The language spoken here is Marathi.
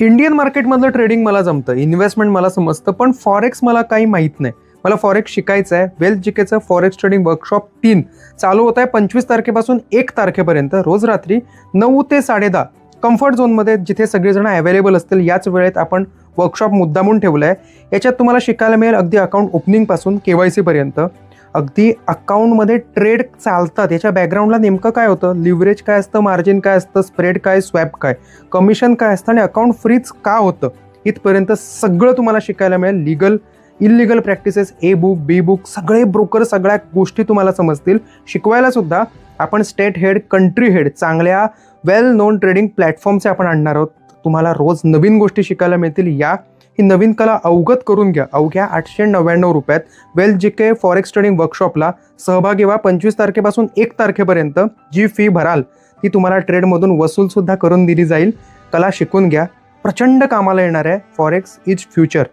इंडियन मार्केटमधलं ट्रेडिंग मला जमतं, इन्व्हेस्टमेंट मला समजतं, पण फॉरेक्स मला काही माहीत नाही. मला फॉरेक्स शिकायचं आहे. वेल्थ जीकेचं फॉरेक्स ट्रेडिंग वर्कशॉप 3 चालू होत आहे 25 तारखेपासून 1 तारखेपर्यंत, रोज रात्री 9 ते 10:30 कम्फर्ट झोनमध्ये, जिथे सगळेजण अवेलेबल असतील. याच वेळेत आपण वर्कशॉप मुद्दामून ठेवलं आहे. याच्यात तुम्हाला शिकायला मिळेल अगदी अकाउंट ओपनिंगपासून KYC पर्यंत. अगदी अकाउंटमध्ये ट्रेड चालतात, याच्या बॅकग्राऊंडला नेमकं काय होतं, लिव्हरेज काय असतं, मार्जिन काय असतं, स्प्रेड काय, स्वॅप काय, कमिशन काय असतं आणि अकाउंट फ्रीज का होतं, इथपर्यंत सगळं तुम्हाला शिकायला मिळेल. Legal illegal practices, A book, B book, सगळे ब्रोकर, सगळ्या गोष्टी तुम्हाला समजतील. शिकवायला सुद्धा आपण स्टेट हेड, कंट्री हेड, चांगल्या वेल नोन ट्रेडिंग प्लॅटफॉर्मचे आपण आणणार आहोत. तुम्हाला रोज नवीन गोष्टी शिकायला मिळतील. ही नवीन कला अवगत करून घ्या. अवघ्या 899 रुपयात वेल्थ जीके फॉरेक्स ट्रेडिंग वर्कशॉपला सहभागी व्हा. 25 तारखेपासून 1 तारखेपर्यंत जी फी भराल ती तुम्हाला ट्रेडमधून वसूलसुद्धा करून दिली जाईल. कला शिकून घ्या, प्रचंड कामाला येणार आहे. Forex is future.